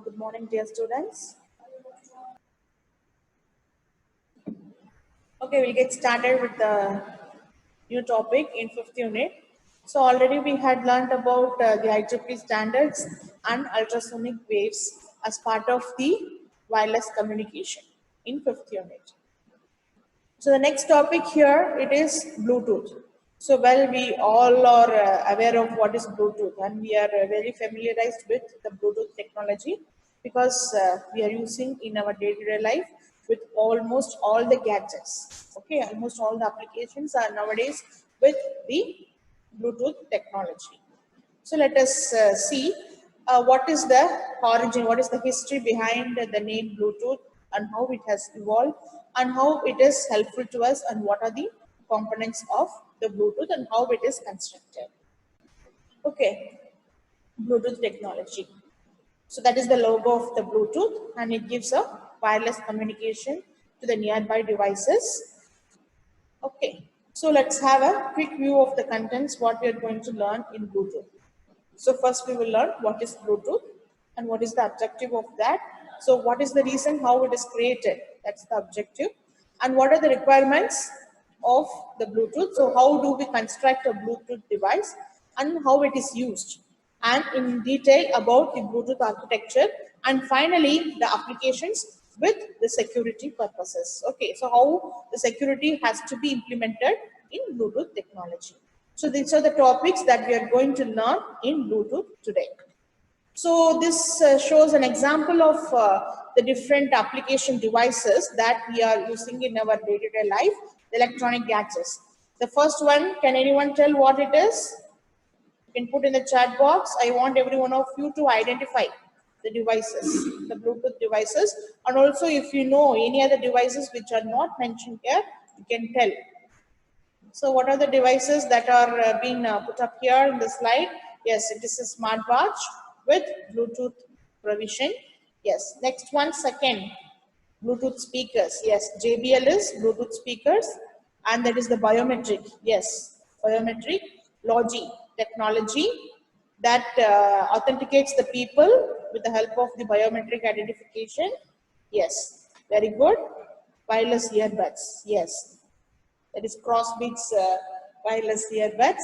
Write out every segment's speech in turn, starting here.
Good morning, dear students. Okay, we'll get started with the new topic in fifth unit. So already we had learned about the IEEE standards and ultrasonic waves as part of the wireless communication in fifth unit. So the next topic here it is Bluetooth. So well, we all are aware of what is Bluetooth, and we are very familiarized with the Bluetooth technology because we are using in our day-to-day life with almost all the gadgets. Okay, almost all the applications are nowadays with the Bluetooth technology. So let us see what is the origin, what is the history behind the name Bluetooth and how it has evolved and how it is helpful to us and what are the components of the Bluetooth and how it is constructed. Okay, Bluetooth technology. So that is the logo of the Bluetooth and it gives a wireless communication to the nearby devices. Okay, so let's have a quick view of the contents what we are going to learn in Bluetooth. So first we will learn what is Bluetooth and what is the objective of that. So what is the reason how it is created? That's the objective. And what are the requirements of the Bluetooth? So how do we construct a Bluetooth device and how it is used? And in detail about the Bluetooth architecture and finally the applications with the security purposes. Okay, so how the security has to be implemented in Bluetooth technology. So these are the topics that we are going to learn in Bluetooth today. So this shows an example of the different application devices that we are using in our day-to-day life, the electronic gadgets. The first one, can anyone tell what it is? You can put in the chat box. I want every one of you to identify the devices, the Bluetooth devices, and also if you know any other devices which are not mentioned here, you can tell. So what are the devices that are being put up here in the slide? Yes, it is a smartwatch with Bluetooth provision. Yes, next one, second, Bluetooth speakers. Yes, JBL is Bluetooth speakers and that is the biometric. Yes, biometric Logi technology that authenticates the people with the help of the biometric identification. Yes, very good. Wireless earbuds. Yes, that is Crossbeats wireless earbuds.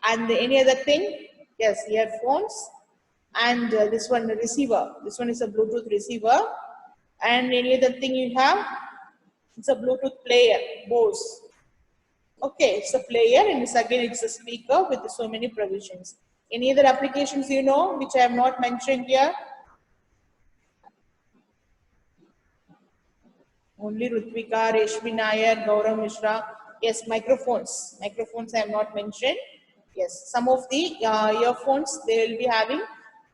And any other thing? Yes, earphones. And this one, the receiver. This one is a Bluetooth receiver. And any other thing you have? It's a Bluetooth player, Bose. Okay, it's a player and it's again it's a speaker with so many provisions. Any other applications you know which I have not mentioned here? Only Rutvika, Reshmi Nair, Gaurav Mishra. Yes, microphones. Microphones I have not mentioned. Yes, some of the earphones they will be having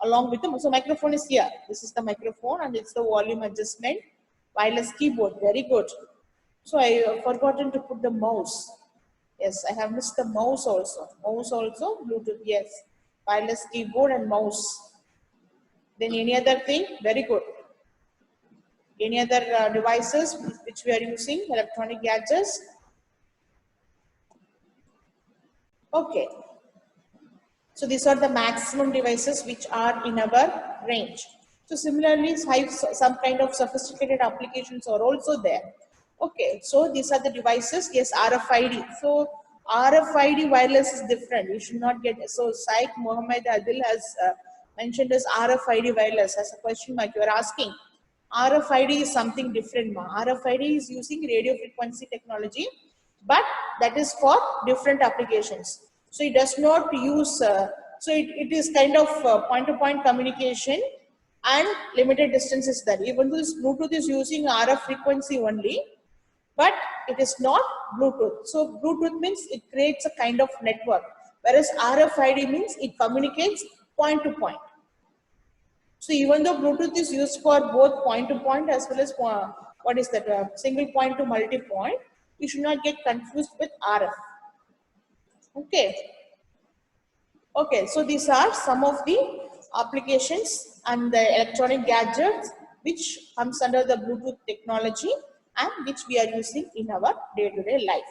along with them. So microphone is here. This is the microphone and it's the volume adjustment. Wireless keyboard. Very good. So I forgotten to put the mouse. Yes, I have missed the mouse also. Mouse also, Bluetooth, yes. Wireless keyboard and mouse. Then any other thing? Very good. Any other devices which we are using, electronic gadgets? Okay. So these are the maximum devices which are in our range. So similarly, some kind of sophisticated applications are also there. Okay, so these are the devices. Yes, RFID. So RFID wireless is different. You should not get so. Saik Mohammed Adil has mentioned as RFID wireless as a question mark. You are asking. RFID is something different. RFID is using radio frequency technology, but that is for different applications. So it does not use, so it is kind of point-to-point communication and limited distance is there. Even though this Bluetooth is using RF frequency only, but it is not Bluetooth. So Bluetooth means it creates a kind of network, whereas RFID means it communicates point to point. So even though Bluetooth is used for both point to point as well as what is that single point to multi point, you should not get confused with RF. Okay. Okay. So these are some of the applications and the electronic gadgets which comes under the Bluetooth technology and which we are using in our day-to-day life.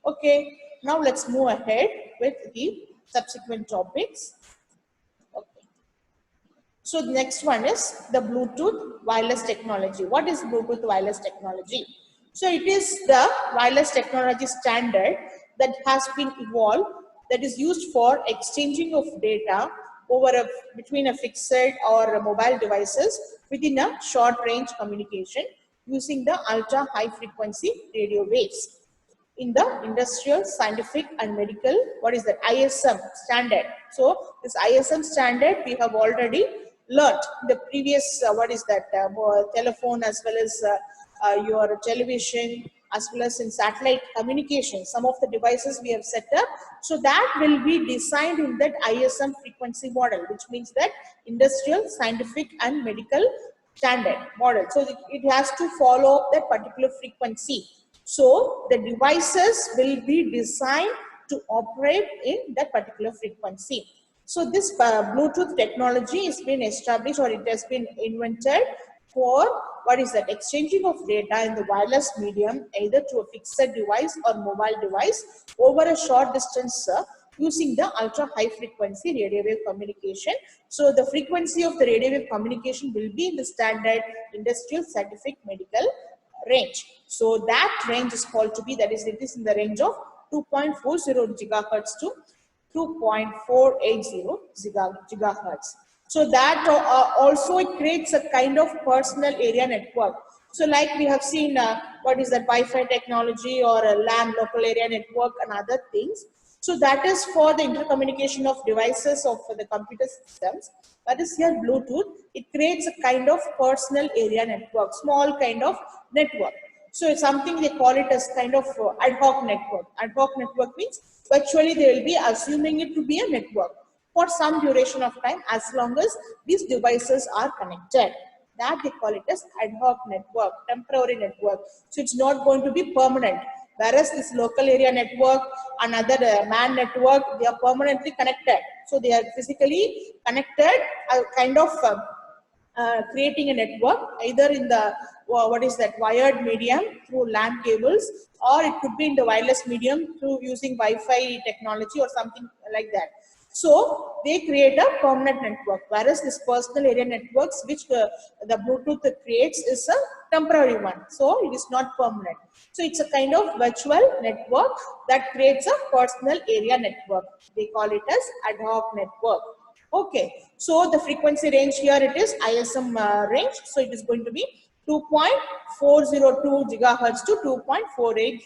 Okay. Now let's move ahead with the subsequent topics. Okay. So the next one is the Bluetooth wireless technology. What is Bluetooth wireless technology? So it is the wireless technology standard that has been evolved, that is used for exchanging of data over between a fixed or a mobile devices within a short range communication using the ultra high frequency radio waves in the industrial, scientific and medical, what is that, ISM standard. So this ISM standard we have already learnt in the previous, what is that, telephone as well as your television, as well as in satellite communication. Some of the devices we have set up. So that will be designed in that ISM frequency model, which means that industrial, scientific and medical standard model. So it has to follow that particular frequency. So the devices will be designed to operate in that particular frequency. So this Bluetooth technology has been established, or it has been invented for, what is that, exchanging of data in the wireless medium either to a fixed device or mobile device over a short distance using the ultra high frequency radio wave communication. So the frequency of the radio wave communication will be in the standard industrial, scientific, medical range. So that range is called to be, that is, it is in the range of 2.40 gigahertz to 2.480 gigahertz. So that also it creates a kind of personal area network. So like we have seen, what is that, Wi-Fi technology or a LAN, local area network, and other things. So that is for the intercommunication of devices of the computer systems. That is here Bluetooth. It creates a kind of personal area network, small kind of network. So it's something they call it as kind of ad hoc network. Ad hoc network means virtually they will be assuming it to be a network for some duration of time as long as these devices are connected. That they call it as ad hoc network, temporary network. So it's not going to be permanent. Whereas this local area network, another MAN network, they are permanently connected. So they are physically connected, kind of creating a network either in the what is that, wired medium through LAN cables, or it could be in the wireless medium through using Wi-Fi technology or something like that. So they create a permanent network, whereas this personal area networks which the Bluetooth creates is a temporary one. So it is not permanent. So it's a kind of virtual network that creates a personal area network. They call it as ad hoc network. Okay, so the frequency range here it is ISM range. So it is going to be 2.402 gigahertz to 2.480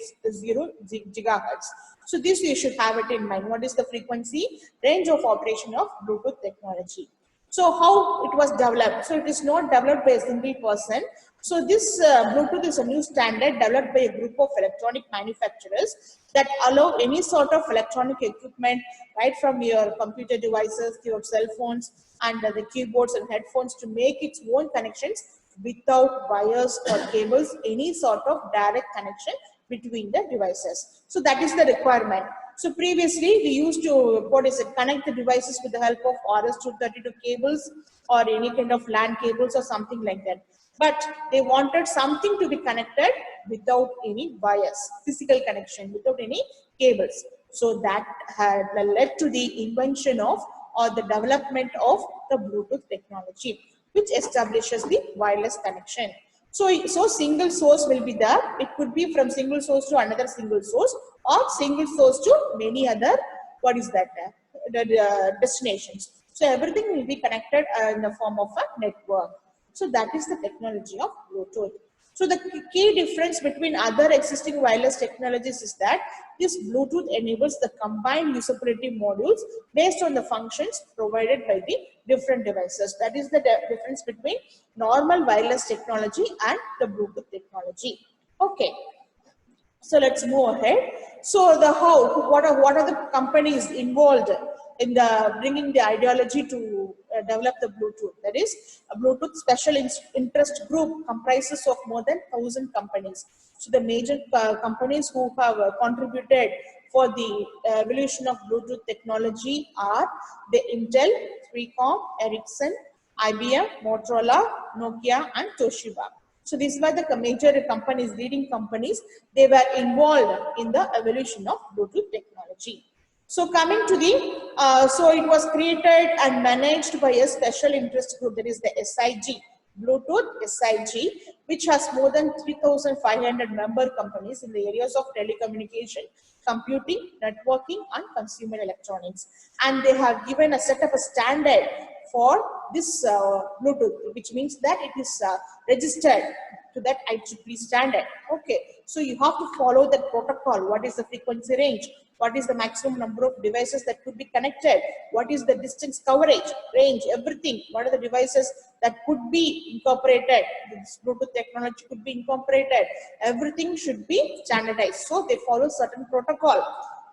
gigahertz. So this you should have it in mind. What is the frequency range of operation of Bluetooth technology? So how it was developed? So it is not developed by a single person. So this Bluetooth is a new standard developed by a group of electronic manufacturers that allow any sort of electronic equipment, right from your computer devices to your cell phones and the keyboards and headphones, to make its own connections without wires or cables, any sort of direct connection between the devices. So that is the requirement. So previously we used to, what is it, connect the devices with the help of RS-232 cables or any kind of LAN cables or something like that. But they wanted something to be connected without any wires, physical connection, without any cables. So that had led to the invention of, or the development of, the Bluetooth technology, which establishes the wireless connection. So single source will be there. It could be from single source to another single source, or single source to many other, what is that, destinations. So everything will be connected in the form of a network. So that is the technology of Bluetooth. So the key difference between other existing wireless technologies is that this Bluetooth enables the combined usability modules based on the functions provided by the different devices. That is the difference between normal wireless technology and the Bluetooth technology. Okay. So let's move ahead. So the how, what are the companies involved in the bringing the ideology to develop the Bluetooth? That is, a Bluetooth special interest group comprises of more than 1,000 companies. So the major companies who have contributed for the evolution of Bluetooth technology are the Intel, 3Com, Ericsson, IBM, Motorola, Nokia, and Toshiba. So these were the major companies, leading companies. They were involved in the evolution of Bluetooth technology. So coming to the, so it was created and managed by a special interest group, that is the SIG, Bluetooth SIG, which has more than 3,500 member companies in the areas of telecommunication, computing, networking, and consumer electronics. And they have given a set of a standard for this Bluetooth, which means that it is registered to that IEEE standard. Okay, so you have to follow that protocol. What is the frequency range? What is the maximum number of devices that could be connected? What is the distance coverage, range, everything? What are the devices that could be incorporated? This Bluetooth technology could be incorporated. Everything should be standardized. So they follow certain protocol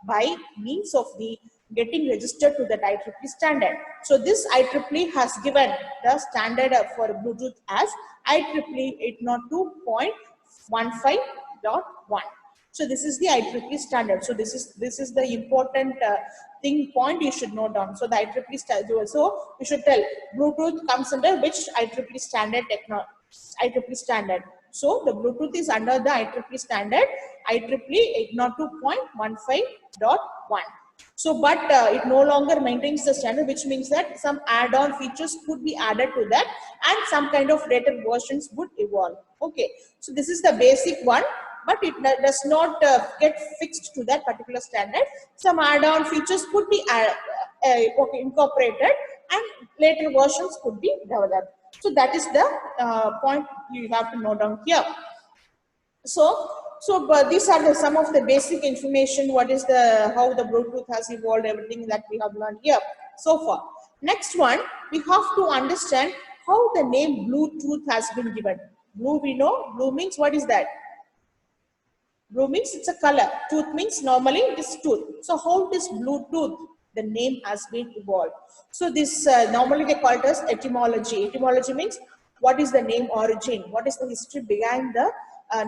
by means of the getting registered to the IEEE standard. So this IEEE has given the standard for Bluetooth as IEEE 802.15.1. So this is the IEEE standard. So this is the important thing point you should note down. So the IEEE standard. So you should tell Bluetooth comes under which IEEE standard IEEE standard. So the Bluetooth is under the IEEE standard IEEE 802.15.1. So, but it no longer maintains the standard, which means that some add-on features could be added to that, and some kind of later versions would evolve. Okay, so this is the basic one, but it does not get fixed to that particular standard. Some add-on features could be incorporated, and later versions could be developed. So that is the point you have to note down here. But these are some of the basic information. What is how the Bluetooth has evolved, everything that we have learned here so far. Next one, we have to understand how the name Bluetooth has been given. Blue, we know. Blue means what is that? Blue means it's a color. Tooth means normally it is tooth. So how this Bluetooth, the name has been evolved. So this normally they call it as etymology. Etymology means what is the name origin? What is the history behind the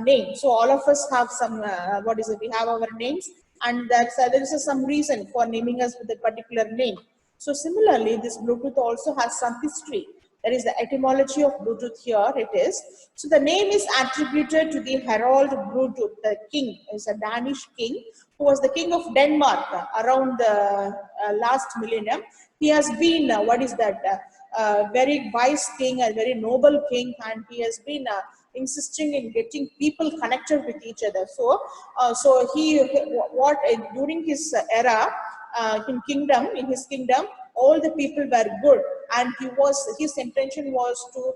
name? So all of us have some, we have our names, and that's, there is some reason for naming us with a particular name. So similarly, this Bluetooth also has some history. There is the etymology of Bluetooth here, it is. So the name is attributed to the Harald Bluetooth, the king, is a Danish king, who was the king of Denmark around the last millennium. He has been, very wise king, a very noble king, and he has been insisting in getting people connected with each other. So, during his era, in his kingdom, all the people were good, and his intention was to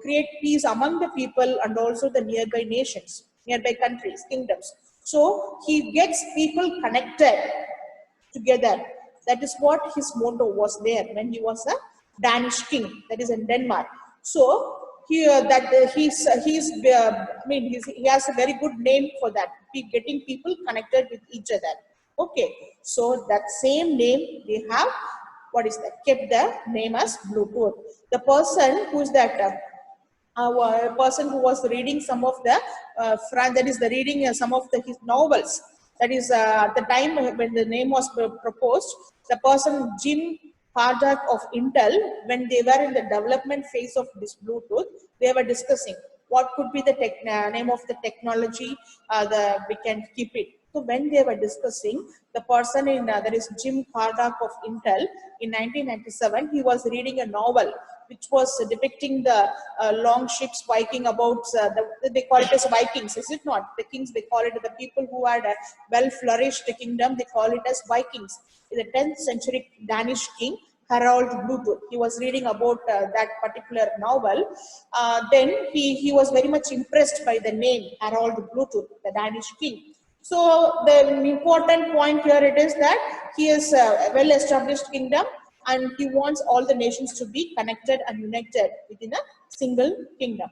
create peace among the people and also the nearby nations, nearby countries, kingdoms. So he gets people connected together. That is what his motto was there when he was a Danish king, that is in Denmark. So he has a very good name for that, getting people connected with each other. Okay, so that same name they have, kept the name as Bluetooth. The person who is that person who was reading some of the reading some of his novels, that is at the time when the name was proposed, the person Jim Hardak of Intel, when they were in the development phase of this Bluetooth, they were discussing what could be the name of the technology, we can keep it. So when they were discussing, the person that is Jim Hardak of Intel, in 1997, he was reading a novel which was depicting the long ships Viking about, they call it as Vikings, is it not? The kings, they call it, the people who had a well-flourished kingdom, they call it as Vikings. The 10th century Danish king, Harald Bluetooth, he was reading about that particular novel. Then he was very much impressed by the name Harald Bluetooth, the Danish king. So the important point here it is that he is a well-established kingdom, and he wants all the nations to be connected and united within a single kingdom.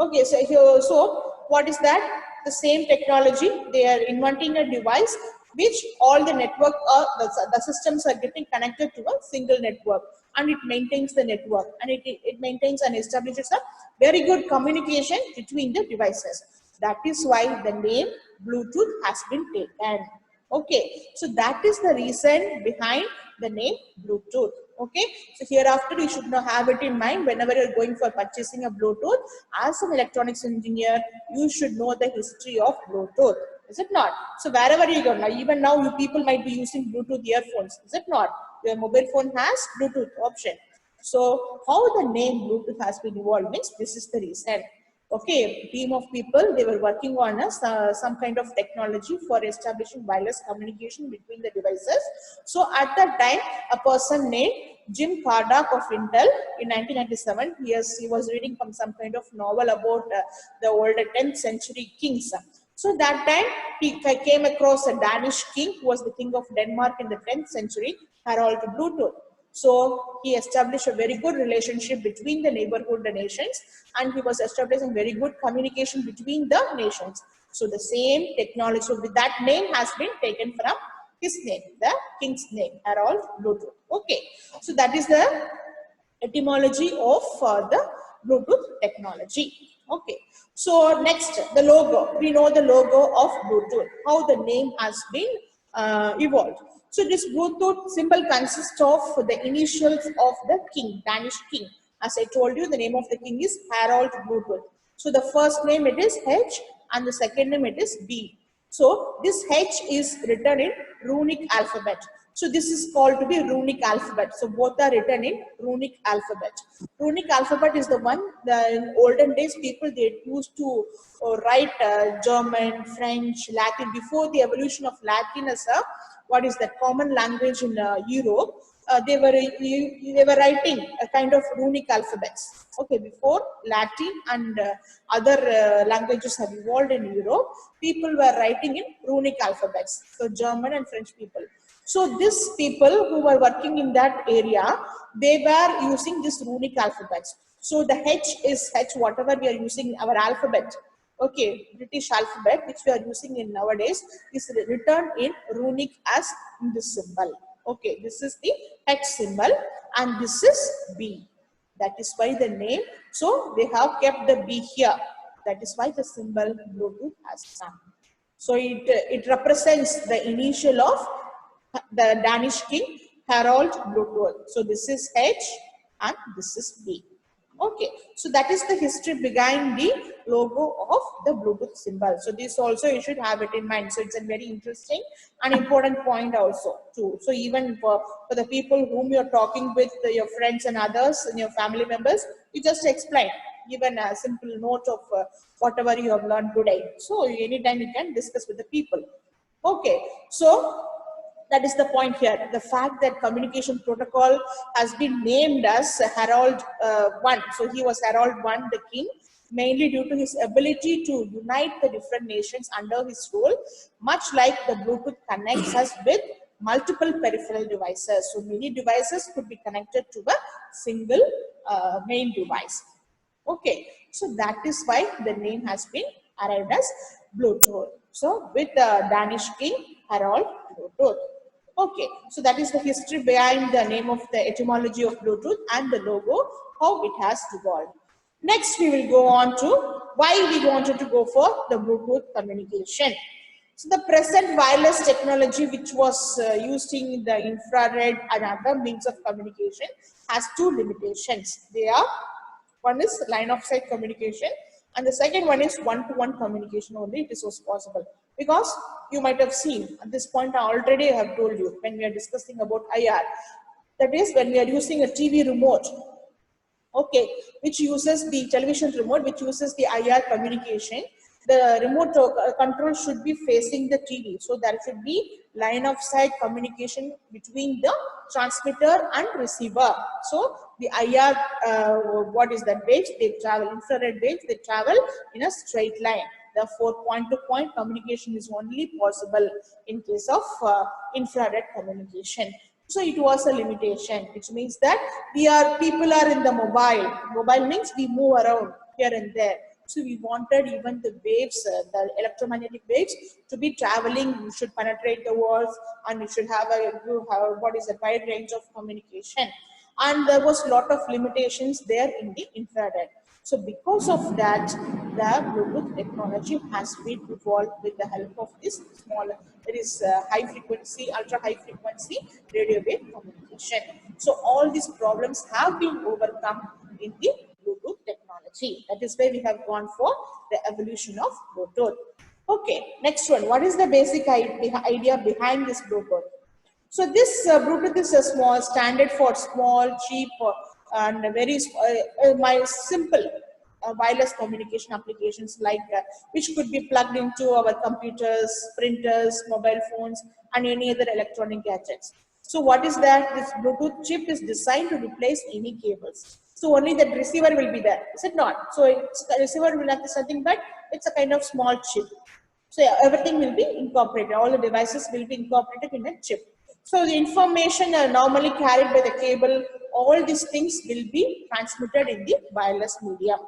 Okay, so what is that? The same technology, they are inventing a device which all the network, the systems are getting connected to a single network, and it maintains the network, and it maintains and establishes a very good communication between the devices. That is why the name Bluetooth has been taken. Okay, so that is the reason behind the name Bluetooth. Okay, so hereafter you should now have it in mind whenever you're going for purchasing a Bluetooth. As an electronics engineer, you should know the history of Bluetooth. is it not? So wherever you go now, even now you people might be using Bluetooth earphones, is it not? Your mobile phone has Bluetooth option. So how the name Bluetooth has been evolved means this is the reason. Okay, team of people, they were working on some kind of technology for establishing wireless communication between the devices. So at that time, a person named Jim Cardock of Intel in 1997, he was reading from some kind of novel about the older 10th century kings. So that time he came across a Danish king who was the king of Denmark in the 10th century, Harald Bluetooth. So he established a very good relationship between the neighborhood nations, and he was establishing very good communication between the nations. So the same technology, so with that name has been taken from his name, the king's name, Harald Bluetooth. Okay, so that is the etymology of the Bluetooth technology. Okay, so next the logo. We know the logo of Bluetooth, how the name has been evolved. So this Bluetooth symbol consists of the initials of the king, Danish king. As I told you, the name of the king is Harald Bluetooth. So the first name it is H and the second name it is B. So this H is written in runic alphabet. So this is called to be runic alphabet. So both are written in runic alphabet. Runic alphabet is the one that in olden days people they used to write German, French, Latin before the evolution of Latin as a what is that common language in Europe. They were writing a kind of runic alphabets. Okay, before Latin and other languages have evolved in Europe, people were writing in runic alphabets. So German and French people. So these people who were working in that area, they were using this runic alphabets. So the H is H, whatever we are using our alphabet. Okay, British alphabet, which we are using in nowadays, is written in runic as this symbol. Okay, this is the H symbol and this is B. That is why the name, so they have kept the B here. That is why the symbol Bluetooth has come. So it represents the initial of the Danish king Harald Bluetooth. So this is H and this is B. Okay, so that is the history behind the logo of the Bluetooth symbol. So this also you should have it in mind. So it's a very interesting and important point also too. So even for the people whom you're talking with, your friends and others and your family members, you just explain, even a simple note of whatever you have learned today. So anytime you can discuss with the people. Okay, so that is the point here. The fact that communication protocol has been named as Harald I. So he was Harald I, the king, mainly due to his ability to unite the different nations under his rule, much like the Bluetooth connects us with multiple peripheral devices. So many devices could be connected to a single main device. Okay, so that is why the name has been arrived as Bluetooth. So with the Danish king Harald Bluetooth. Okay, so that is the history behind the name of the etymology of Bluetooth and the logo, how it has evolved. Next, we will go on to why we wanted to go for the Bluetooth communication. So the present wireless technology, which was used in the infrared and other means of communication, has two limitations. They are, one is line of sight communication and the second one is one-to-one communication only. It is also possible because you might have seen at this point I already have told you when we are discussing about IR, that is when we are using a TV remote, okay, which uses the television remote, which uses the IR communication. The remote control should be facing the TV. So there should be line of sight communication between the transmitter and receiver. So the IR, what is that waves? They travel, infrared waves, they travel in a straight line. Therefore, point-to-point communication is only possible in case of infrared communication. So it was a limitation, which means that people are in the mobile. Mobile means we move around here and there. So we wanted even the waves, the electromagnetic waves, to be traveling. You should penetrate the walls, and you should have what is a wide range of communication. And there was a lot of limitations there in the infrared. So because of that, the Bluetooth technology has been evolved with the help of this high frequency, ultra high frequency radio wave communication. So all these problems have been overcome in the Bluetooth technology. That is why we have gone for the evolution of Bluetooth. Okay, next one. What is the basic idea behind this Bluetooth? So this Bluetooth is a small standard for small, cheap, and very my simple wireless communication applications like which could be plugged into our computers, printers, mobile phones, and any other electronic gadgets. So what is that? This Bluetooth chip is designed to replace any cables. So only the receiver will be there, is it not? So it's, the receiver will have something, but it's a kind of small chip. So yeah, everything will be incorporated. All the devices will be incorporated in a chip. So the information normally carried by the cable, all these things will be transmitted in the wireless medium.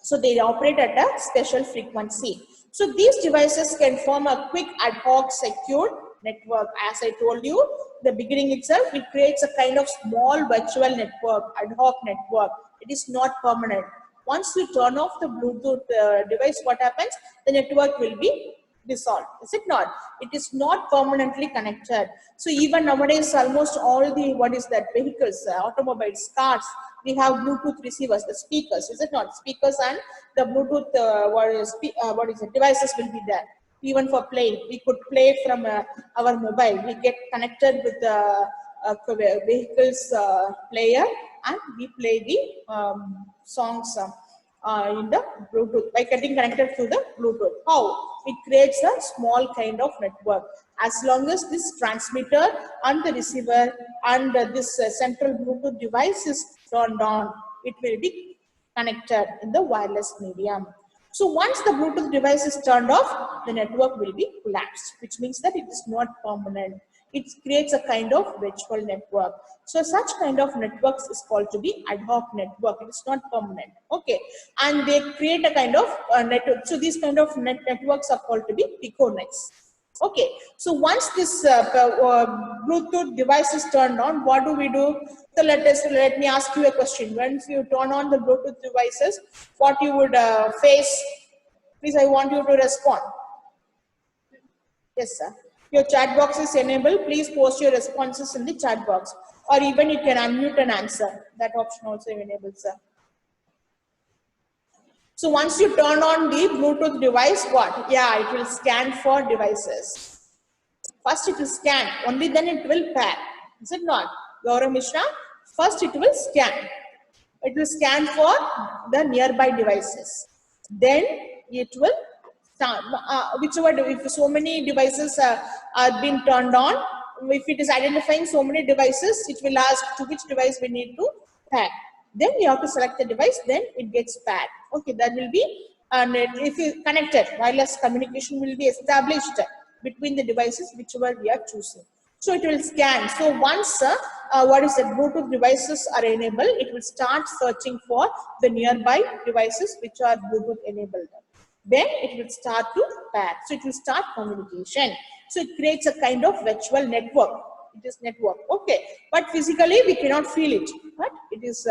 So they operate at a special frequency. So these devices can form a quick ad hoc secured network. As I told you, the beginning itself, it creates a kind of small virtual network, ad hoc network. It is not permanent. Once you turn off the Bluetooth device, what happens? The network will be dissolved. Is it not? It is not permanently connected. So even nowadays, almost all the, what is that, vehicles, automobiles, cars, we have Bluetooth receivers, the speakers, is it not? Speakers and the Bluetooth, what is it, devices will be there. Even for playing, we could play from our mobile. We get connected with the vehicle's player, and we play the songs in the Bluetooth by getting connected to the Bluetooth. How? It creates a small kind of network. As long as this transmitter and the receiver and this central Bluetooth device is turned on, it will be connected in the wireless medium. So once the Bluetooth device is turned off, the network will be collapsed, which means that it is not permanent. It creates a kind of virtual network. So such kind of networks is called to be ad hoc network. It is not permanent. Okay, and they create a kind of network. So these kind of networks are called to be piconets. Okay, so once this Bluetooth device is turned on, what do we do? So let me ask you a question. Once you turn on the Bluetooth devices, what you would face? Please, I want you to respond. Yes, sir. Your chat box is enabled. Please post your responses in the chat box, or even you can unmute and answer. That option also enabled, sir. So once you turn on the Bluetooth device, what? Yeah, it will scan for devices. First it will scan, only then it will pair. Is it not? Gaurav Mishra, first it will scan. It will scan for the nearby devices. Then it will start, whichever, if so many devices are being turned on, if it is identifying so many devices, it will ask to which device we need to pair. Then you have to select the device, then it gets paired. Okay, that will be, and if you connected, wireless communication will be established between the devices whichever we are choosing. So it will scan. So once what is the Bluetooth devices are enabled, it will start searching for the nearby devices which are Bluetooth enabled. Then it will start to pair. So it will start communication. So it creates a kind of virtual network. It is network. Okay, but physically we cannot feel it. But it is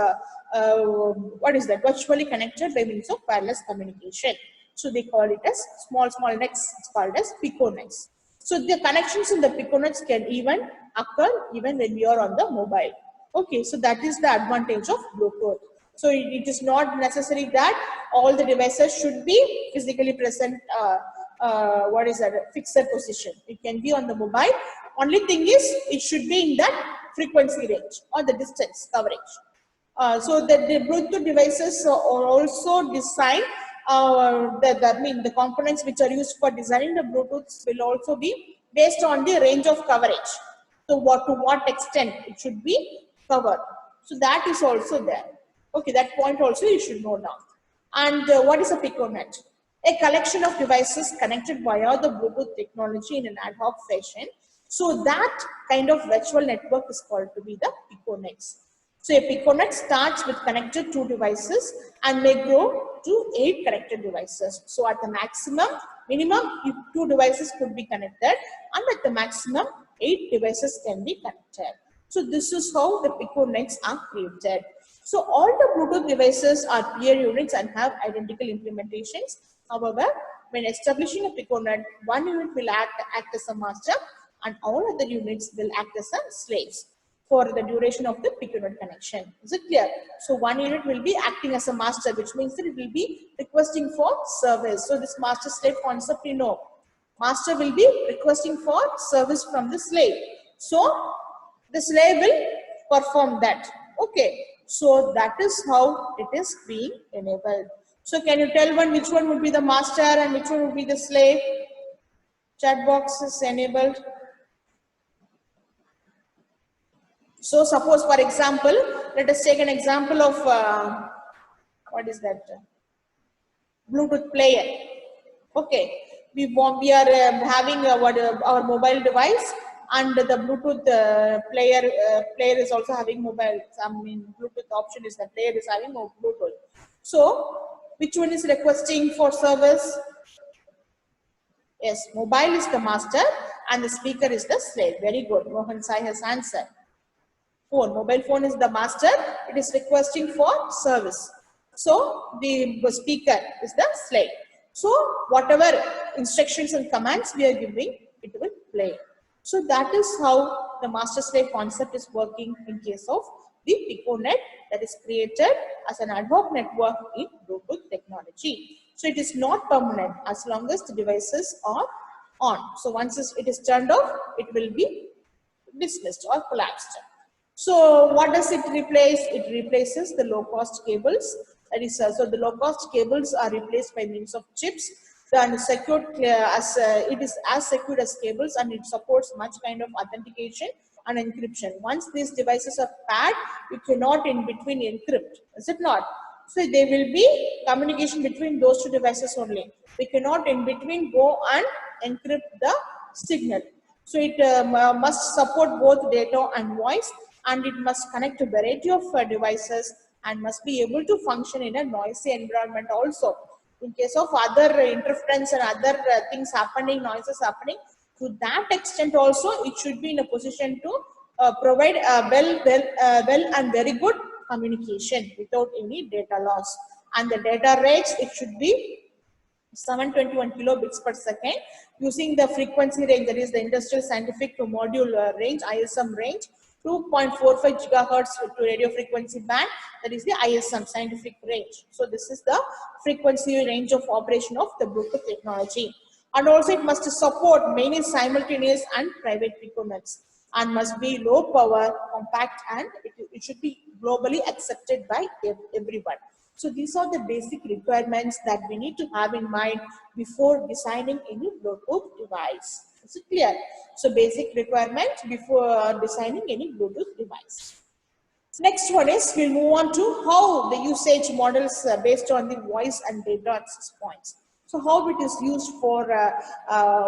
what is that? Virtually connected by means of wireless communication. So they call it as small nets. It's called as piconets. So the connections in the piconets can even occur even when we are on the mobile. Okay, so that is the advantage of Bluetooth. So it is not necessary that all the devices should be physically present. What is that? Fixed position. It can be on the mobile. Only thing is it should be in that frequency range or the distance coverage. So the Bluetooth devices are also designed. The components which are used for designing the Bluetooth will also be based on the range of coverage. So to what extent it should be covered. So that is also there. Okay, that point also you should know now. And what is a piconet? A collection of devices connected via the Bluetooth technology in an ad hoc fashion. So that kind of virtual network is called to be the piconets. So a piconet starts with connected 2 devices and may grow to 8 connected devices. So at the minimum 2 devices could be connected, and at the maximum 8 devices can be connected. So this is how the piconets are created. So all the Bluetooth devices are peer units and have identical implementations. However, when establishing a piconet, one unit will act as a master and all other units will act as a slaves. for the duration of the PicoNet connection. Is it clear? So one unit will be acting as a master, which means that it will be requesting for service. So this master slave concept, you know, master will be requesting for service from the slave. So the slave will perform that. Okay. So that is how it is being enabled. So can you tell which one would be the master and which one would be the slave? Chat box is enabled. So suppose, for example, let us take an example of what is that? Bluetooth player. Okay, we are having our mobile device, and the Bluetooth player is also having mobile. I mean, Bluetooth option is the player is having Bluetooth. So which one is requesting for service? Yes, mobile is the master and the speaker is the slave. Very good. Mohan Sai has answered. Phone, mobile phone is the master. It is requesting for service. So the speaker is the slave. So whatever instructions and commands we are giving, it will play. So that is how the master slave concept is working in case of the PicoNet that is created as an ad hoc network in Bluetooth technology. So it is not permanent as long as the devices are on. So once it is turned off, it will be dismissed or collapsed. So what does it replace? It replaces the low cost cables. That is, so the low cost cables are replaced by means of chips. And secured it is as secure as cables, and it supports much kind of authentication and encryption. Once these devices are paired, you cannot in between encrypt. Is it not? So there will be communication between those two devices only. We cannot in between go and encrypt the signal. So it must support both data and voice, and it must connect to a variety of devices and must be able to function in a noisy environment also. In case of other interference and other things happening, noises happening, to that extent also it should be in a position to provide a well and very good communication without any data loss. And the data rates, it should be 721 kilobits per second using the frequency range, that is the industrial scientific module range, ISM range, 2.45 gigahertz to radio frequency band, that is the ISM scientific range. So this is the frequency range of operation of the Bluetooth technology. And also it must support many simultaneous and private PicoNets, and must be low power, compact, and it should be globally accepted by everyone. So these are the basic requirements that we need to have in mind before designing any Bluetooth device. Is it clear? So basic requirements before designing any Bluetooth device. Next one is, we'll move on to how the usage models based on the voice and data access points. So how it is used for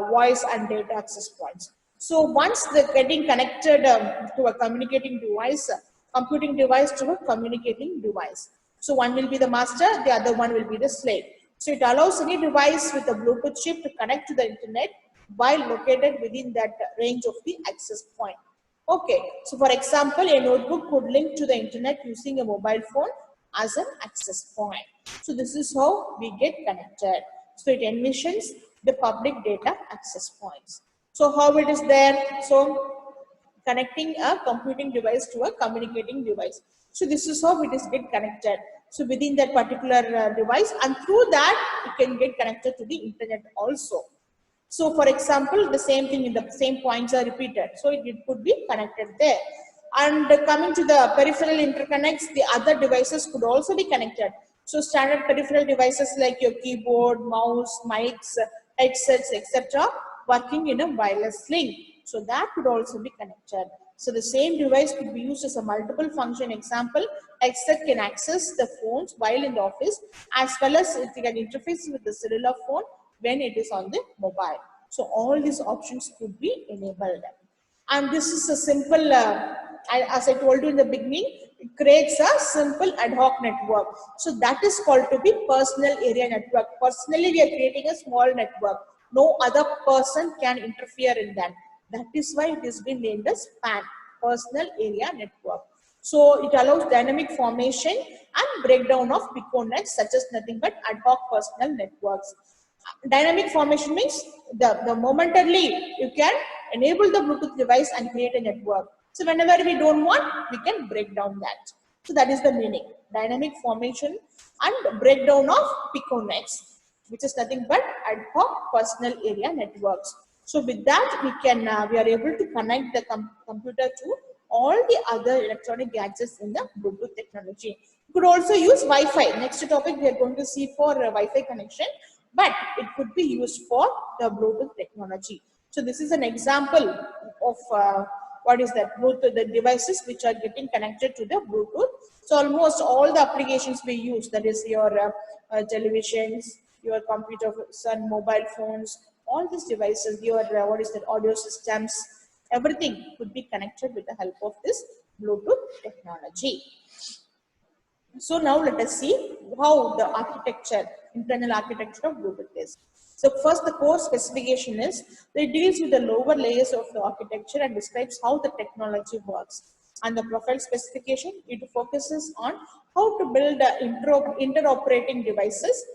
voice and data access points. So once they're getting connected to a communicating device, computing device to a communicating device. So one will be the master, the other one will be the slave. So it allows any device with a Bluetooth chip to connect to the internet while located within that range of the access point. Okay, so for example, a notebook could link to the internet using a mobile phone as an access point. So this is how we get connected. So it envisions the public data access points. So how it is there? So connecting a computing device to a communicating device. So this is how it is get connected. So within that particular device, and through that it can get connected to the internet also. So for example, the same thing in the same points are repeated. So it could be connected there. And coming to the peripheral interconnects, the other devices could also be connected. So standard peripheral devices like your keyboard, mouse, mics, headsets, etc. working in a wireless link. So that could also be connected. So the same device could be used as a multiple function example. Headset can access the phones while in the office, as well as it can interface with the cellular phone when it is on the mobile. So all these options could be enabled. And this is a simple, as I told you in the beginning, it creates a simple ad hoc network. So that is called to be personal area network. Personally, we are creating a small network. No other person can interfere in that. That is why it has been named as PAN, personal area network. So it allows dynamic formation and breakdown of PicoNets, such as nothing but ad hoc personal networks. Dynamic formation means the momentarily you can enable the Bluetooth device and create a network. So whenever we don't want, we can break down that. So that is the meaning. Dynamic formation and breakdown of piconets, which is nothing but ad hoc personal area networks. So with that, we are able to connect the computer to all the other electronic gadgets in the Bluetooth technology. You could also use Wi-Fi. Next topic we are going to see for Wi-Fi connection, but it could be used for the Bluetooth technology. So this is an example of what is that Bluetooth, the devices which are getting connected to the Bluetooth. So almost all the applications we use, that is your televisions, your computers and mobile phones, all these devices, your what is that audio systems, everything could be connected with the help of this Bluetooth technology. So now let us see how the architecture, internal architecture of Bluetooth is. So first the core specification is that it deals with the lower layers of the architecture and describes how the technology works. And the profile specification, it focuses on how to build interoperating devices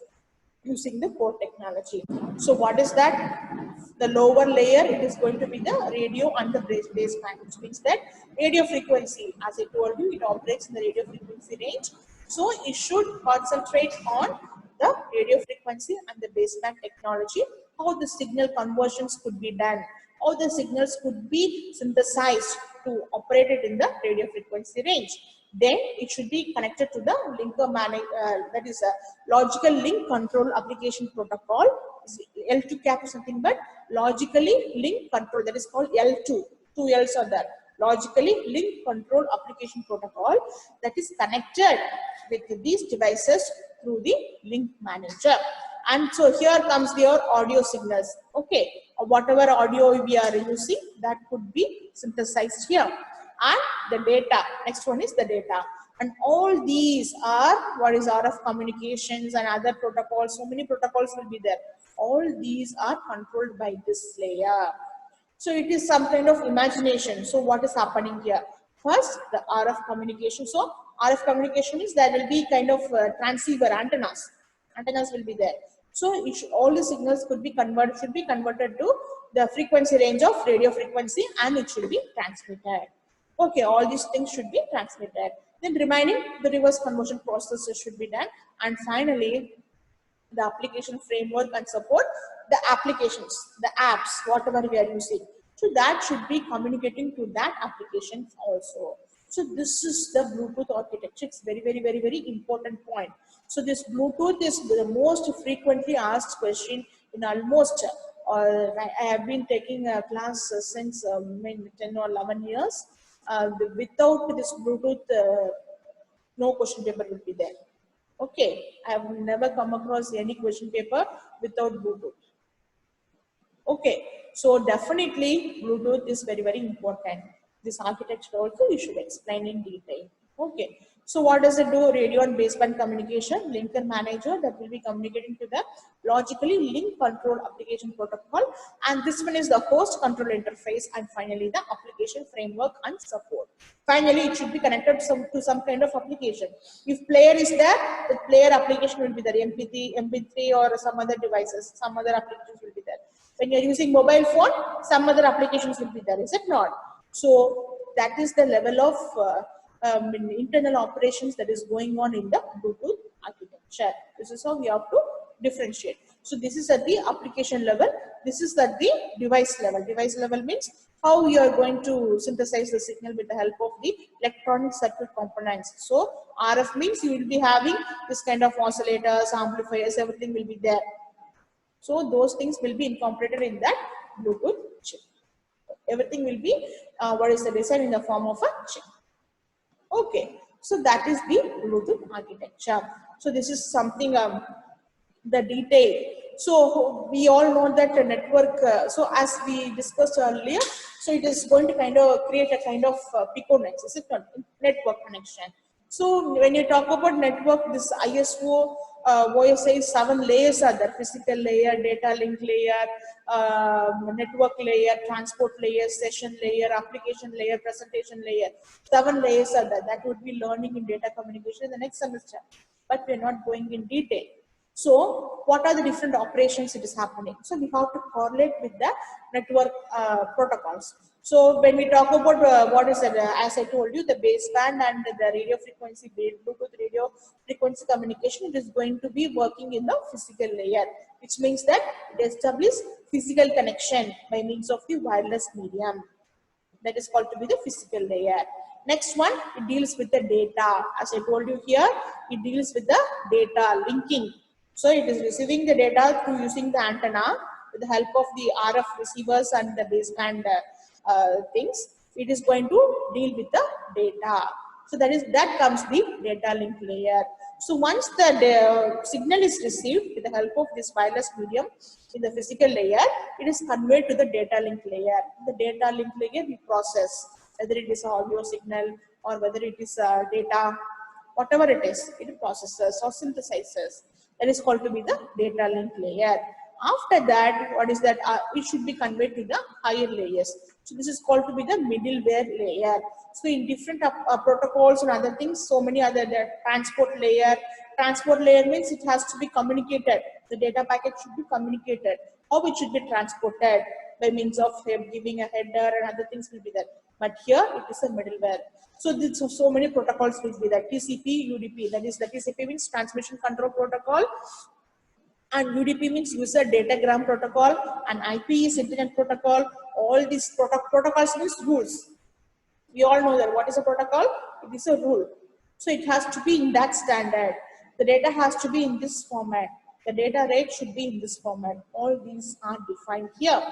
using the core technology. So what is that? The lower layer, it is going to be the radio and the baseband, which means that radio frequency, as I told you, it operates in the radio frequency range. So it should concentrate on the radio frequency and the baseband technology, how the signal conversions could be done, how the signals could be synthesized to operate it in the radio frequency range. Then it should be connected to the linker that is a logical link control application protocol. L2 cap is something but logically link control, that is called L2. Two L's are there. Logically link control application protocol that is connected with these devices through the link manager. And so here comes your audio signals. Okay, whatever audio we are using, that could be synthesized here. And the data, next one is the data. And all these are what is RF communications and other protocols. So many protocols will be there. All these are controlled by this layer. So it is some kind of imagination. So what is happening here? First, the RF communication. So RF communication is there will be kind of transceiver antennas. Antennas will be there. So all the signals should be converted to the frequency range of radio frequency, and it should be transmitted. Okay, all these things should be transmitted. Then remaining, the reverse conversion processes should be done. And finally, the application framework and support the applications, the apps, whatever we are using. So that should be communicating to that application also. So this is the Bluetooth architecture. It's very important point. So this Bluetooth is the most frequently asked question in almost, I have been taking a class since 10 or 11 years. Without this Bluetooth, no question paper will be there. Okay, I have never come across any question paper without Bluetooth. Okay, so definitely Bluetooth is very important. This architecture also you should explain in detail. Okay, so what does it do? Radio and baseband communication, linker manager that will be communicating to the logically link control application protocol, and this one is the host control interface, and finally the application framework and support. Finally, it should be connected to some kind of application. If player is there, the player application will be there, MP3 or some other devices, some other applications will be there. When you're using mobile phone, some other applications will be there, is it not? So that is the level of internal operations that is going on in the Bluetooth architecture. This is how we have to differentiate. So this is at the application level. This is at the device level. Device level means how you are going to synthesize the signal with the help of the electronic circuit components. So RF means you will be having this kind of oscillators, amplifiers, everything will be there. So those things will be incorporated in that Bluetooth chip. Everything will be what is the design in the form of a chip. Okay, so that is the Bluetooth architecture. So this is something the detail. So we all know that the network. So as we discussed earlier, so it is going to kind of create a kind of piconets, is it not? Network connection. So when you talk about network, this ISO, OSI 7 layers are there: physical layer, data link layer, network layer, transport layer, session layer, application layer, presentation layer. 7 layers are there. That would be learning in data communication in the next semester, but we're not going in detail. So what are the different operations it is happening? So we have to correlate with the network protocols. So when we talk about what is it, as I told you, the baseband and the radio frequency, Bluetooth radio frequency communication, it is going to be working in the physical layer, which means that it establishes physical connection by means of the wireless medium. That is called to be the physical layer. Next one, it deals with the data. As I told you here, it deals with the data linking. So it is receiving the data through using the antenna with the help of the RF receivers and the baseband things. It is going to deal with the data. So that comes the data link layer. So once the signal is received with the help of this wireless medium in the physical layer, it is conveyed to the data link layer. The data link layer we process, whether it is audio signal or whether it is data, whatever it is, it processes or synthesizes. That is called to be the data link layer. After that, what is that? It should be conveyed to the higher layers. So this is called to be the middleware layer. So in different protocols and other things, so many other transport layer. Transport layer means it has to be communicated. The data packet should be communicated. How it should be transported by means of giving a header and other things will be there. But here it is a middleware. So this so many protocols will be there. TCP, UDP. That is the TCP means transmission control protocol. And UDP means user datagram protocol, and IP is internet protocol. All these protocols means rules. We all know that what is a protocol? It is a rule. So it has to be in that standard. The data has to be in this format. The data rate should be in this format. All these are defined here.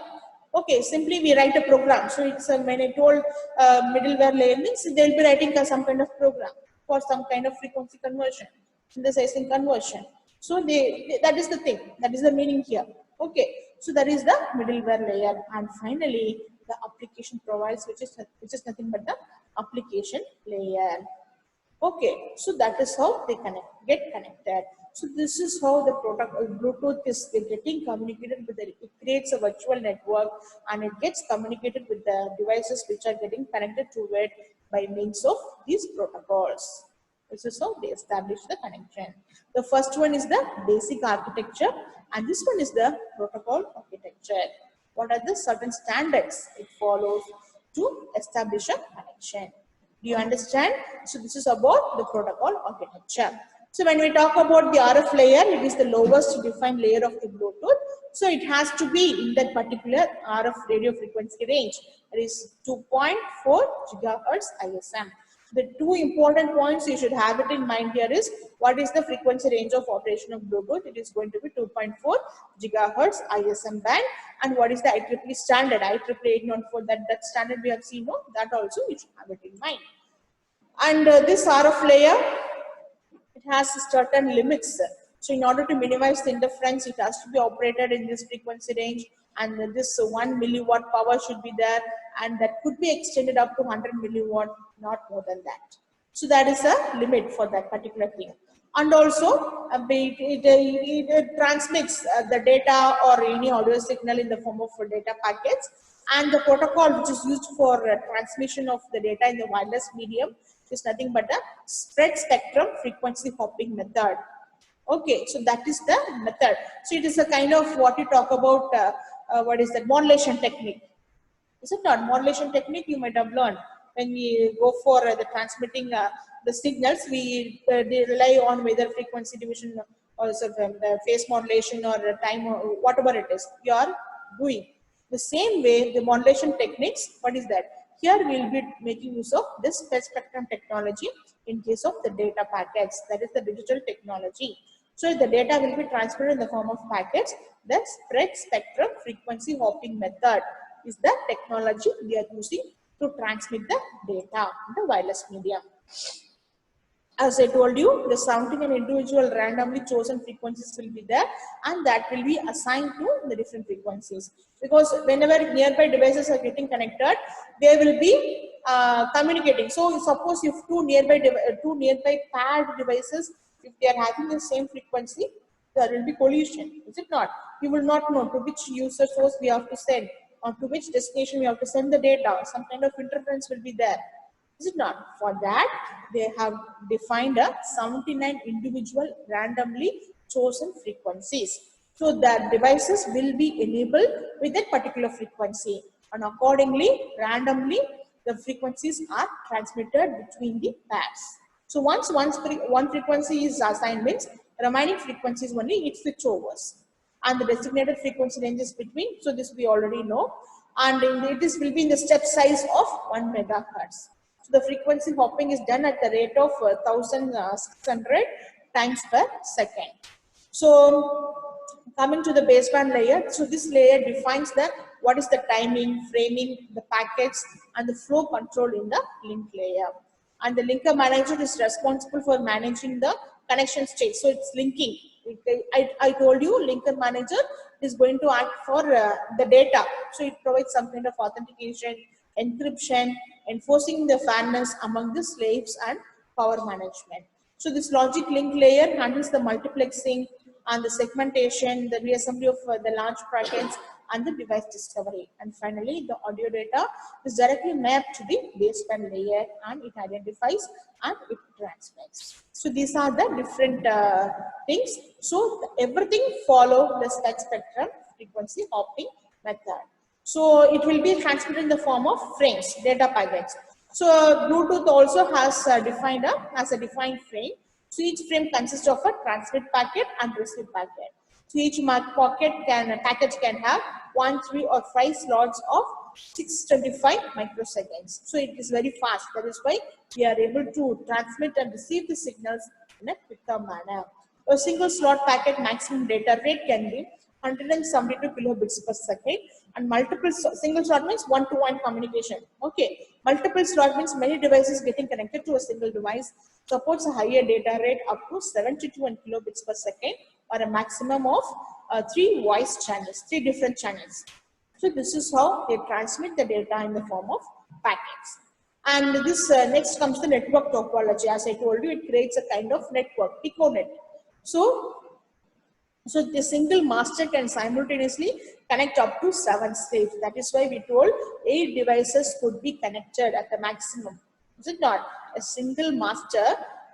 Okay, simply we write a program. So it's when I told middleware layer means they'll be writing some kind of program for some kind of frequency conversion, synthesizing conversion. So that is the thing. That is the meaning here. Okay, so that is the middleware layer, and finally the application provides, which is nothing but the application layer. Okay, so that is how they get connected. So this is how the protocol Bluetooth is getting communicated with it creates a virtual network, and it gets communicated with the devices which are getting connected to it by means of these protocols. This is how they establish the connection. The first one is the basic architecture, and this one is the protocol architecture. What are the certain standards it follows to establish a connection? Do you understand? So this is about the protocol architecture. So when we talk about the RF layer, it is the lowest defined layer of the Bluetooth. So it has to be in that particular RF radio frequency range. That is 2.4 gigahertz ISM. The two important points you should have it in mind here is what is the frequency range of operation of Bluetooth. It is going to be 2.4 gigahertz ISM band, and what is the IEEE standard, IEEE 804, that standard we have seen, no? That also you should have it in mind. And this RF layer, it has certain limits. So in order to minimize the interference, it has to be operated in this frequency range, and this 1 milliwatt power should be there, and that could be extended up to 100 milliwatt, not more than that. So that is a limit for that particular thing. And also it transmits the data or any audio signal in the form of data packets, and the protocol which is used for transmission of the data in the wireless medium is nothing but a spread spectrum frequency hopping method. Okay, so that is the method. So it is a kind of what you talk about, what is that, modulation technique. Is it not? Modulation technique you might have learned. When we go for the transmitting the signals, we they rely on whether frequency division or phase modulation or time or whatever it is you are doing. The same way, the modulation techniques, what is that? Here we will be making use of this spread spectrum technology in case of the data packets, that is the digital technology. So the data will be transferred in the form of packets. The spread spectrum frequency hopping method is the technology we are using to transmit the data in the wireless medium. As I told you, the sampling and individual randomly chosen frequencies will be there, and that will be assigned to the different frequencies. Because whenever nearby devices are getting connected, they will be communicating. So suppose if two nearby paired devices, if they are having the same frequency, there will be collision. Is it not? You will not know to which user source we have to send, or to which destination we have to send the data. Some kind of interference will be there. Is it not? For that, they have defined a 79 individual randomly chosen frequencies. So that devices will be enabled with that particular frequency, and accordingly, randomly, the frequencies are transmitted between the pairs. So once one frequency is assigned, means remaining frequencies only it switchovers, and the designated frequency ranges between. So this we already know, and it is will be in the step size of 1 megahertz. So the frequency hopping is done at the rate of 1600 times per second. So coming to the baseband layer, so this layer defines the what is the timing, framing, the packets, and the flow control in the link layer. And the linker manager is responsible for managing the connection state. So it's linking. I told you linker manager is going to act for the data. So it provides some kind of authentication, encryption, enforcing the fairness among the slaves and power management. So this logic link layer handles the multiplexing and the segmentation, the reassembly of the large packets, and the device discovery. And finally, the audio data is directly mapped to the baseband layer, and it identifies and it transmits. So these are the different things. So everything follow the stack spectrum frequency hopping method. So it will be transmitted in the form of frames, data packets. So Bluetooth also has defined a defined frame. So each frame consists of a transmit packet and receive packet. So each package can have 1, 3, or 5 slots of 625 microseconds. So it is very fast. That is why we are able to transmit and receive the signals in a quicker manner. A single slot packet maximum data rate can be 172 kilobits per second, and multiple single slot means one-to-one communication. Okay, multiple slot means many devices getting connected to a single device, supports a higher data rate up to 72 kilobits per second, or a maximum of 3 voice channels, 3 different channels. So this is how they transmit the data in the form of packets. And this next comes the network topology. As I told you, it creates a kind of network, piconet. So the single master can simultaneously connect up to 7 slaves. That is why we told 8 devices could be connected at the maximum. Is it not? A single master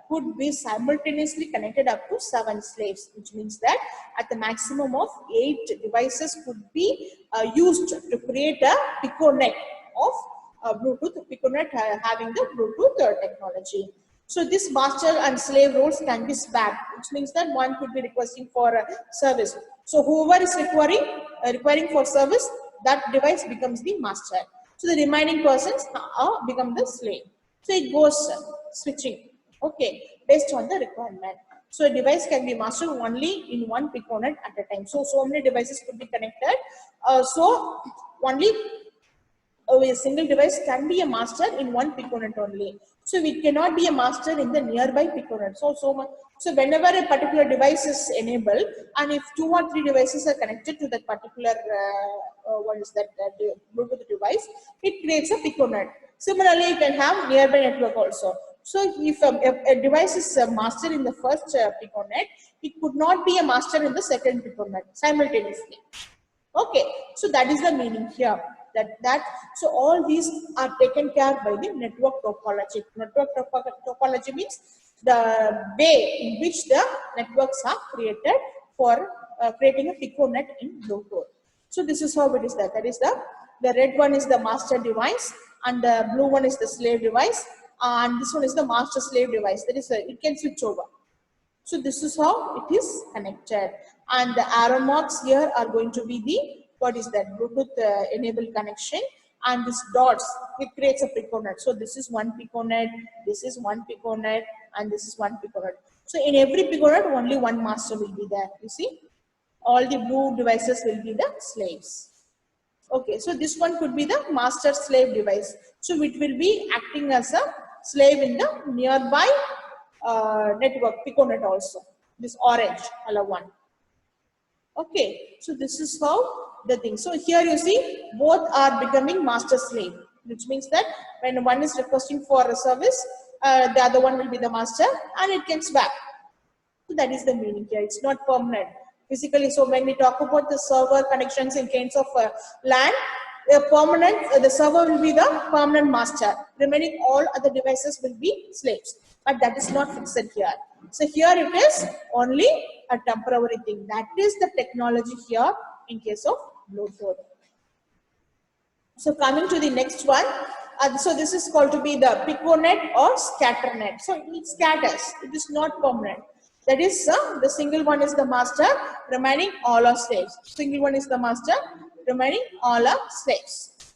could be simultaneously connected up to 7 slaves, which means that at the maximum of 8 devices could be used to create a piconet of Bluetooth, piconet having the Bluetooth technology. So this master and slave roles can be swapped, which means that one could be requesting for a service. So whoever is requiring for service, that device becomes the master. So the remaining persons become the slave. So it goes switching, okay, based on the requirement. So a device can be mastered only in one piconet at a time. So many devices could be connected. So only a single device can be a master in one piconet only. So it cannot be a master in the nearby piconet. So whenever a particular device is enabled, and if 2 or 3 devices are connected to that particular Bluetooth device, it creates a piconet. Similarly, you can have nearby network also. So if a device is a master in the first piconet, it could not be a master in the second piconet simultaneously. Okay, so that is the meaning here. So all these are taken care by the network topology. Network topology means the way in which the networks are created for creating a piconet in Bluetooth. So this is how it is. That is the red one is the master device, and the blue one is the slave device, and this one is the master slave device. That is it can switch over. So this is how it is connected, and the arrow marks here are going to be the what is that Bluetooth enabled connection, and this dots it creates a piconet. So this is one piconet, this is one piconet, and this is one piconet. So in every piconet only one master will be there. You see, all the blue devices will be the slaves. Okay, so this one could be the master slave device. So it will be acting as a slave in the nearby network piconet also. This orange color one. Okay, so this is how the thing. So here you see both are becoming master slave, which means that when one is requesting for a service, the other one will be the master, and it can swap. So that is the meaning here. It's not permanent physically. So when we talk about the server connections in case of LAN, the server will be the permanent master. Remaining all other devices will be slaves. But that is not fixed here. So here it is only a temporary thing. That is the technology here in case of Bluetooth. So coming to the next one, so this is called to be the piconet or scatternet. So it scatters, it is not permanent. That is, the single one is the master, remaining all are slaves. Single one is the master, remaining all are slaves.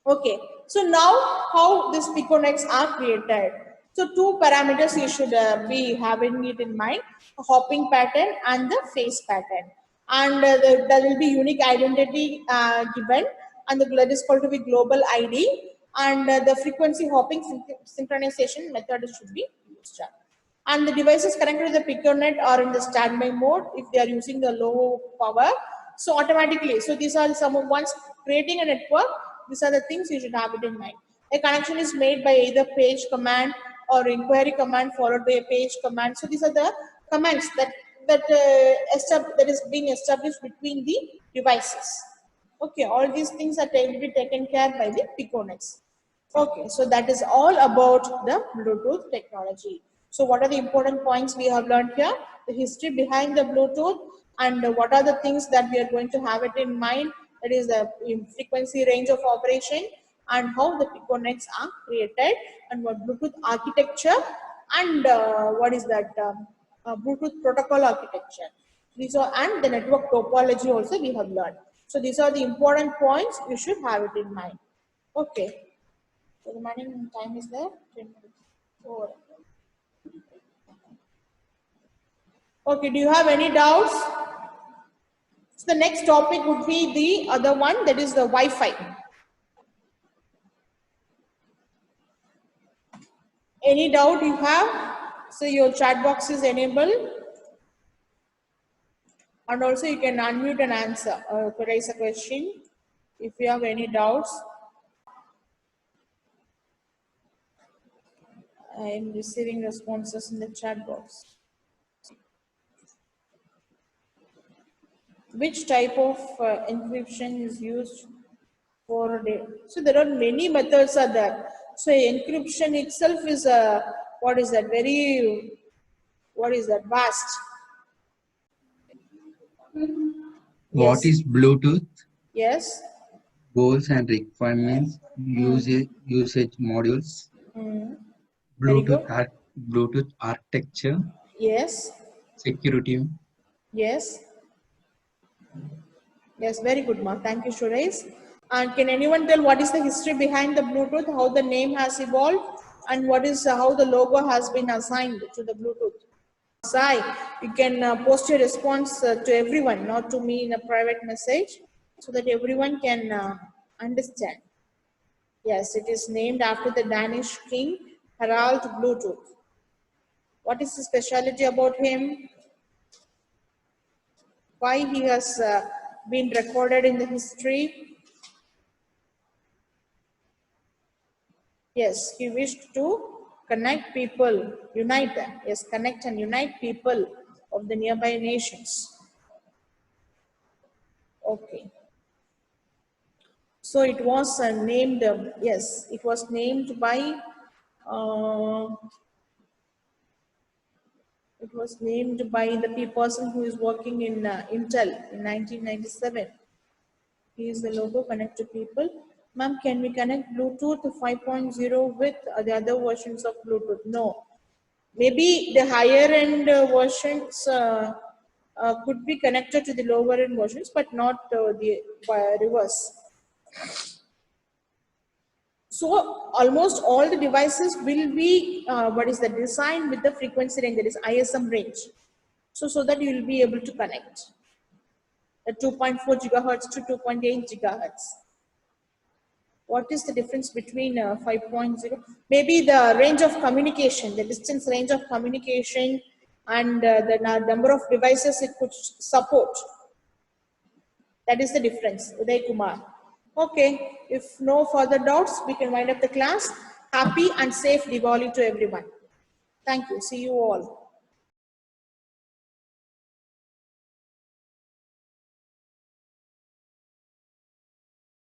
Okay, so now how these piconets are created. So two parameters you should be having it in mind, a hopping pattern and the phase pattern. And there will be unique identity given, and that is called to be global ID, and the frequency hopping synchronization method should be used. And the devices connected to the piconet are in the standby mode if they are using the low power. So automatically, so these are some of once creating a network, these are the things you should have it in mind. A connection is made by either page command or inquiry command followed by a page command. So these are the commands that is being established between the devices. Okay, all these things are to be taken care by the piconets. Okay, so that is all about the Bluetooth technology. So what are the important points we have learned here? The history behind the Bluetooth, and what are the things that we are going to have it in mind. That is the frequency range of operation, and how the piconets are created, and what Bluetooth architecture, and what is that Bluetooth protocol architecture. These are, and the network topology also we have learned. So these are the important points you should have it in mind. Okay. The remaining time is there, 10 minutes. Over. Okay, do you have any doubts? So the next topic would be the other one, that is the Wi-Fi. Any doubt you have? So your chat box is enabled. And also you can unmute and answer, raise a question if you have any doubts. I am receiving responses in the chat box. Which type of encryption is used for data? So there are many methods are there. So encryption itself is a, what is that, vast. What is Bluetooth? Yes. Goals and requirements, usage modules, Very good. Bluetooth architecture, Yes. security. Yes. Yes, very good, Mark. Thank you, Suresh. And can anyone tell what is the history behind the Bluetooth, how the name has evolved, and what is how the logo has been assigned to the Bluetooth? Sai, you can post your response to everyone, not to me in a private message, so that everyone can understand. Yes, it is named after the Danish king Harald Bluetooth. What is the specialty about him? Why he has been recorded in the history? Yes, he wished to connect people, unite them. Yes, connect and unite people of the nearby nations. Okay. So it was named, yes, it was named by, uh, it was named by the person who is working in Intel in 1997. He is the logo connect to people. Ma'am, can we connect Bluetooth 5.0 with the other versions of Bluetooth? No. Maybe the higher end versions could be connected to the lower end versions, but not the reverse. So almost all the devices will be designed with the frequency range, that is ISM range. So that you will be able to connect the 2.4 gigahertz to 2.8 gigahertz. What is the difference between 5.0? Maybe the range of communication, the distance range of communication, and the number of devices it could support. That is the difference, Uday Kumar. Okay, if no further doubts, we can wind up the class. Happy and safe Diwali to everyone. Thank you. See you all.